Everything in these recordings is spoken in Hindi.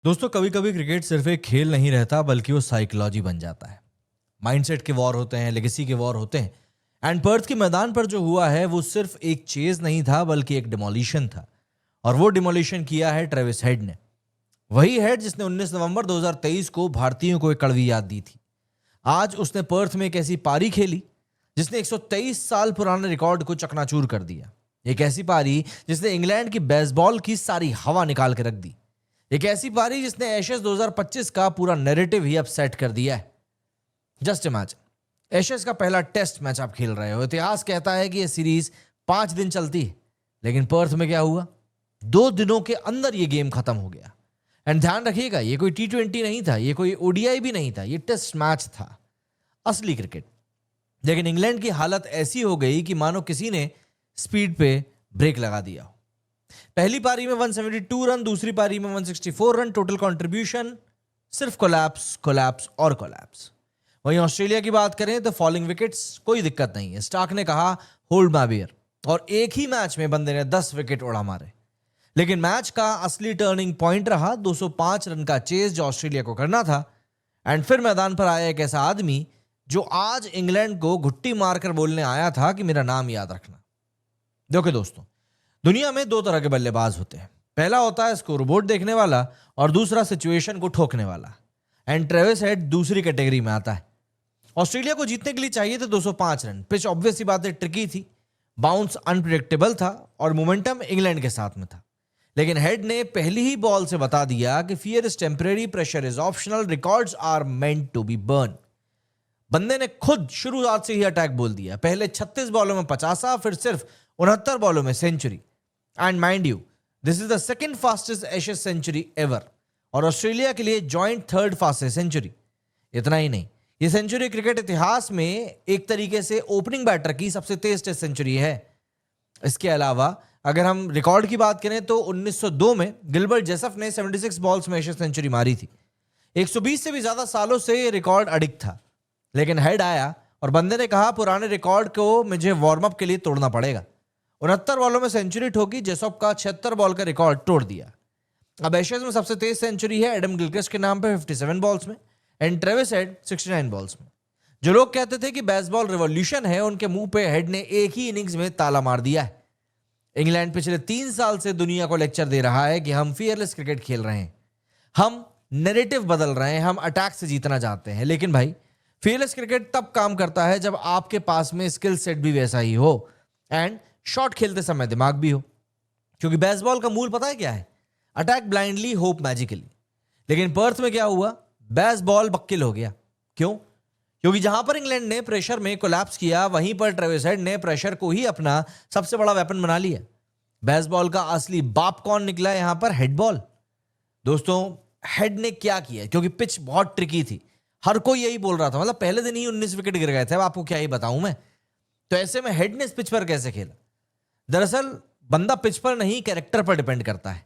दोस्तों कभी कभी क्रिकेट सिर्फ एक खेल नहीं रहता बल्कि वो साइकोलॉजी बन जाता है। माइंडसेट के वॉर होते हैं, लेगेसी के वॉर होते हैं। एंड पर्थ के मैदान पर जो हुआ है वो सिर्फ एक चेज नहीं था बल्कि एक डिमोलिशन था। और वो डिमोलिशन किया है ट्रेविस हेड ने। वही हेड जिसने 19 नवंबर 2023 को भारतीयों को एक कड़वी याद दी थी। आज उसने पर्थ में एक ऐसी पारी खेली जिसने 123 साल पुराने रिकॉर्ड को चकनाचूर कर दिया। एक ऐसी पारी जिसने इंग्लैंड की बेसबॉल की सारी हवा निकाल के रख दी। एक ऐसी पारी जिसने एशेज 2025 का पूरा नैरेटिव ही अपसेट कर दिया है। जस्ट इमेजिन, एशेज का पहला टेस्ट मैच आप खेल रहे हो। इतिहास कहता है कि यह सीरीज 5 दिन चलती है, लेकिन पर्थ में क्या हुआ? 2 दिनों के अंदर यह गेम खत्म हो गया। एंड ध्यान रखिएगा, यह कोई T20 नहीं था, यह कोई ODI भी नहीं था, यह टेस्ट मैच था, असली क्रिकेट। लेकिन इंग्लैंड की हालत ऐसी हो गई कि मानो किसी ने स्पीड पे ब्रेक लगा दिया हो। पहली पारी में 172 रन, दूसरी पारी में 164 रन, टोटल कंट्रीब्यूशन सिर्फ कोलैप्स कोलैप्स और कोलैप्स। वहीं ऑस्ट्रेलिया की बात करें तो फॉलिंग विकेट्स, कोई दिक्कत नहीं है। स्टार्क ने कहा होल्ड माय बियर, और एक ही मैच में बंदे ने 10 विकेट उड़ा मारे। लेकिन मैच का असली टर्निंग पॉइंट रहा 205 रन का चेज जो ऑस्ट्रेलिया को करना था। एंड फिर मैदान पर आया एक ऐसा आदमी जो आज इंग्लैंड को घुट्टी मारकर बोलने आया था कि मेरा नाम याद रखना। देखो दोस्तों, दुनिया में 2 तरह के बल्लेबाज होते हैं। पहला होता है स्कोरबोर्ड देखने वाला, और दूसरा सिचुएशन को ठोकने वाला। एंड ट्रेविस हेड दूसरी कैटेगरी में आता है। ऑस्ट्रेलिया को जीतने के लिए चाहिए थे 205 रन। पिच ऑब्वियस सी बात है ट्रिकी थी, बाउंस अनप्रेडिक्टेबल था, और मोमेंटम इंग्लैंड के साथ में था। लेकिन हेड ने पहली ही बॉल से बता दिया कि fear is temporary, pressure is optional, records are meant to be burn. बंदे ने खुद शुरुआत से ही अटैक बोल दिया। पहले 36 बॉलों में 50, फिर सिर्फ 69 बॉलों में century. And mind you, this is the second fastest Ashes century ever, और ऑस्ट्रेलिया के लिए जॉइंट 3rd फास्टेस्ट सेंचुरी। इतना ही नहीं, ये सेंचुरी क्रिकेट इतिहास में एक तरीके से ओपनिंग बैटर की सबसे तेज टेस्ट सेंचुरी है। इसके अलावा अगर हम रिकॉर्ड की बात करें तो 1902 में गिलबर्ट जेसफ ने 76 बॉल्स में एशेज सेंचुरी मारी थी। 120 से भी ज्यादा सालों से ये रिकॉर्ड अडिग था। लेकिन हेड आया और बंदे ने कहा पुराने रिकॉर्ड को मुझे वार्म अप के लिए तोड़ना पड़ेगा। 69 बॉलों में सेंचुरी ठोकी, जेसॉप का 76 बॉल का रिकॉर्ड तोड़ दिया। अब एशेज में सबसे तेज सेंचुरी है एडम गिलक्रिस्ट के नाम पे 57 बॉल्स में, एंड ट्रेविस हेड 69 बॉल्स में। जो लोग कहते थे कि बेसबॉल रिवॉल्यूशन है, उनके मुंह पे हेड ने एक ही इनिंग्स में ताला मार दिया है। इंग्लैंड पिछले 3 साल से दुनिया को लेक्चर दे रहा है कि हम फियरलेस क्रिकेट खेल रहे हैं, हम नैरेटिव बदल रहे हैं, हम अटैक से जीतना चाहते हैं। लेकिन भाई, फियरलेस क्रिकेट तब काम करता है जब आपके पास में स्किल सेट भी वैसा ही हो, एंड शॉट खेलते समय दिमाग भी हो। क्योंकि बेसबॉल का मूल पता है क्या है? Attack blindly, hope magically. लेकिन पर्थ में क्या हुआ? बेसबॉल बक्किल हो गया। क्यों? क्योंकि जहां पर इंग्लैंड ने प्रेशर में कोलैप्स किया, वहीं पर ट्रेविस हेड ने प्रेशर को ही अपना सबसे बड़ा वेपन बना लिया। बेसबॉल का असली बाप कौन निकला यहां पर? Head ball. दोस्तों, हेड ने क्या किया? क्योंकि पिच बहुत ट्रिकी थी, हर कोई यही बोल रहा था, मतलब पहले दिन ही 19 विकेट गिर गए थे। अब आपको क्या ही बताऊं मैं। तो ऐसे में हेड ने इस पिच पर कैसे खेला? दरअसल बंदा पिच पर नहीं, कैरेक्टर पर डिपेंड करता है।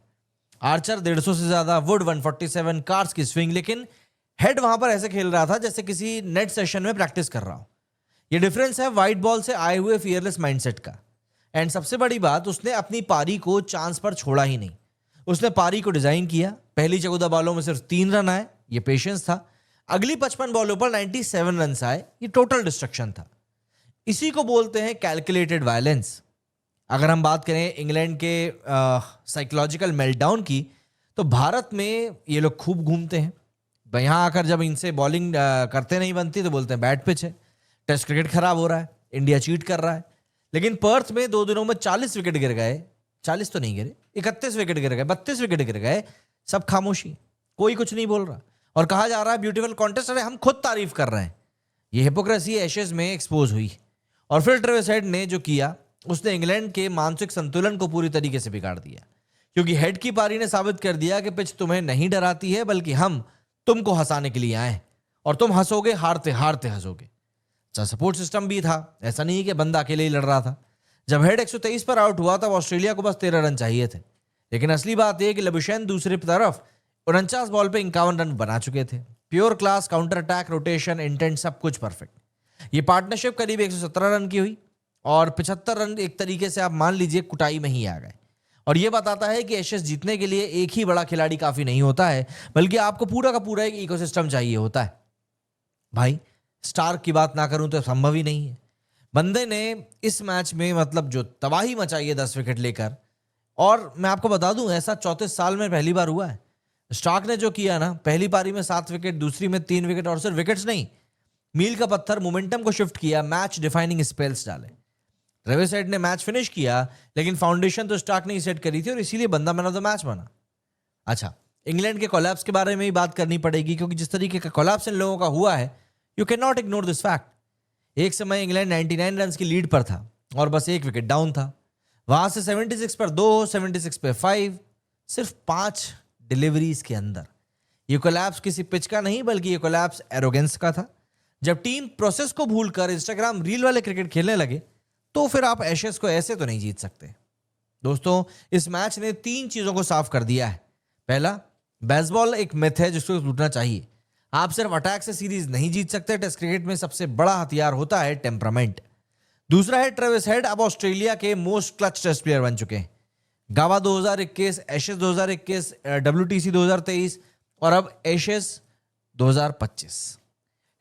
आर्चर 150 से ज्यादा, वुड 147, कार्स की स्विंग, लेकिन हेड वहां पर ऐसे खेल रहा था जैसे किसी नेट सेशन में प्रैक्टिस कर रहा हो। ये डिफरेंस है वाइट बॉल से आए हुए फियरलेस माइंडसेट का। एंड सबसे बड़ी बात, उसने अपनी पारी को चांस पर छोड़ा ही नहीं। उसने पारी को डिजाइन किया। पहली 14 बॉलों में सिर्फ 3 रन आए, ये पेशेंस था। अगली 55 बॉलों पर 97 रन आए, ये टोटल डिस्ट्रक्शन था। इसी को बोलते हैं कैलकुलेटेड वायलेंस। अगर हम बात करें इंग्लैंड के साइकोलॉजिकल मेल्टडाउन की, तो भारत में ये लोग खूब घूमते हैं। यहाँ आकर जब इनसे बॉलिंग करते नहीं बनती तो बोलते हैं बैड पिच है, टेस्ट क्रिकेट खराब हो रहा है, इंडिया चीट कर रहा है। लेकिन पर्थ में 2 दिनों में 40 विकेट गिर गए। 40 तो नहीं गिरे, 31 विकेट गिर गए, 32 विकेट गिर गए। सब खामोशी, कोई कुछ नहीं बोल रहा, और कहा जा रहा है ब्यूटीफुल कॉन्टेस्ट। अरे हम खुद तारीफ कर रहे हैं। ये हिपोक्रेसी एशेज में एक्सपोज हुई। और फिर ट्रेविस हेड ने जो किया, उसने इंग्लैंड के मानसिक संतुलन को पूरी तरीके से बिगाड़ दिया। क्योंकि हेड की पारी ने साबित कर दिया कि पिच तुम्हें नहीं डराती है, बल्कि हम तुमको हंसाने के लिए आए, और तुम हंसोगे, हारते हारते हंसोगे। सपोर्ट सिस्टम भी था, ऐसा नहीं कि बंदा अकेले ही लड़ रहा था। जब हेड 123 पर आउट हुआ तब ऑस्ट्रेलिया को बस 13 रन चाहिए थे। लेकिन असली बात यह कि लबुशैन दूसरी तरफ 49 बॉल पे 51 रन बना चुके थे। Pure class, counter attack, rotation, intent, सब कुछ परफेक्ट। ये पार्टनरशिप करीब 117 रन की हुई, और 75 रन एक तरीके से आप मान लीजिए कुटाई में ही आ गए। और ये बताता है कि एशेज जीतने के लिए एक ही बड़ा खिलाड़ी काफी नहीं होता है, बल्कि आपको पूरा का पूरा एक इकोसिस्टम चाहिए होता है। भाई स्टार्क की बात ना करूं तो संभव ही नहीं है। बंदे ने इस मैच में मतलब जो तबाही मचाई है 10 विकेट लेकर, और मैं आपको बता दूं ऐसा 34 साल में पहली बार हुआ है। स्टार्क ने जो किया ना, पहली पारी में 7 विकेट, दूसरी में 3 विकेट, और सिर्फ विकेट्स नहीं, मील का पत्थर मोमेंटम को शिफ्ट किया, मैच डिफाइनिंग स्पेल्स डाले। ट्रेविस हेड ने मैच फिनिश किया, लेकिन फाउंडेशन तो स्टार्क ने ही सेट करी थी और इसीलिए बंदा मैन ऑफ द मैच बना। अच्छा, इंग्लैंड के कोलैप्स के बारे में ही बात करनी पड़ेगी, क्योंकि जिस तरीके का कोलैप्स इन लोगों का हुआ है, you can not ignore this fact. एक समय इंग्लैंड 99 रन की लीड पर था और बस 1 विकेट डाउन था। वहां से 76 पर 2, 76 पे 5, सिर्फ 5 डिलीवरीज के अंदर। ये कोलैप्स किसी पिच का नहीं, बल्कि ये कोलैप्स एरोगेंस का था। जब टीम प्रोसेस को भूलकर इंस्टाग्राम रील वाले क्रिकेट खेलने लगे, तो फिर आप एशेज को ऐसे तो नहीं जीत सकते। दोस्तों, इस मैच ने 3 चीजों को साफ कर दिया है। पहला, बेसबॉल एक मिथ है जिसको टूटना चाहिए। आप सिर्फ अटैक से सीरीज नहीं जीत सकते। टेस्ट क्रिकेट में सबसे बड़ा हथियार होता है टेम्परामेंट। दूसरा है, ट्रेविस हेड अब ऑस्ट्रेलिया के मोस्ट क्लच टेस्ट प्लेयर बन चुके हैं। गावा 2021, एशेज 2021, WTC 2023 और अब एशेज 2025।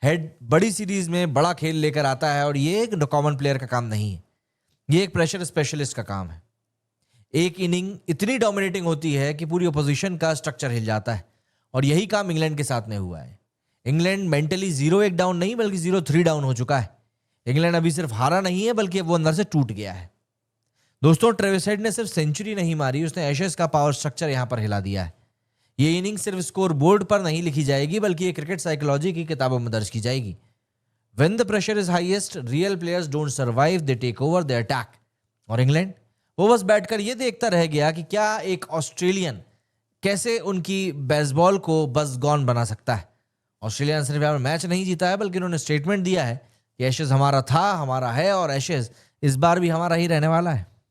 हेड बड़ी सीरीज में बड़ा खेल लेकर आता है, और ये एक कॉमन प्लेयर का काम नहीं है, ये एक प्रेशर स्पेशलिस्ट का काम है। एक इनिंग इतनी डोमिनेटिंग होती है कि पूरी अपोजिशन का स्ट्रक्चर हिल जाता है, और यही काम इंग्लैंड के साथ में हुआ है। इंग्लैंड मेंटली 0-1 डाउन नहीं, बल्कि 0-3 डाउन हो चुका है। इंग्लैंड अभी सिर्फ हारा नहीं है, बल्कि वो अंदर से टूट गया है। दोस्तों, ट्रेविस हेड ने सिर्फ सेंचुरी नहीं मारी, उसने एशेज का पावर स्ट्रक्चर यहां पर हिला दिया है। ये इनिंग सिर्फ स्कोर बोर्ड पर नहीं लिखी जाएगी, बल्कि ये क्रिकेट साइकोलॉजी की किताबों में दर्ज की जाएगी। When the pressure is highest, real players don't survive, they take over, they attack. और इंग्लैंड वो बस बैठकर ये देखता रह गया कि क्या एक ऑस्ट्रेलियन कैसे उनकी बेसबॉल को बस गॉन बना सकता है। ऑस्ट्रेलिया ने सिर्फ यहाँ मैच नहीं जीता है, बल्कि उन्होंने स्टेटमेंट दिया है कि एशेज हमारा था, हमारा है, और एशेज इस बार भी हमारा ही रहने वाला है।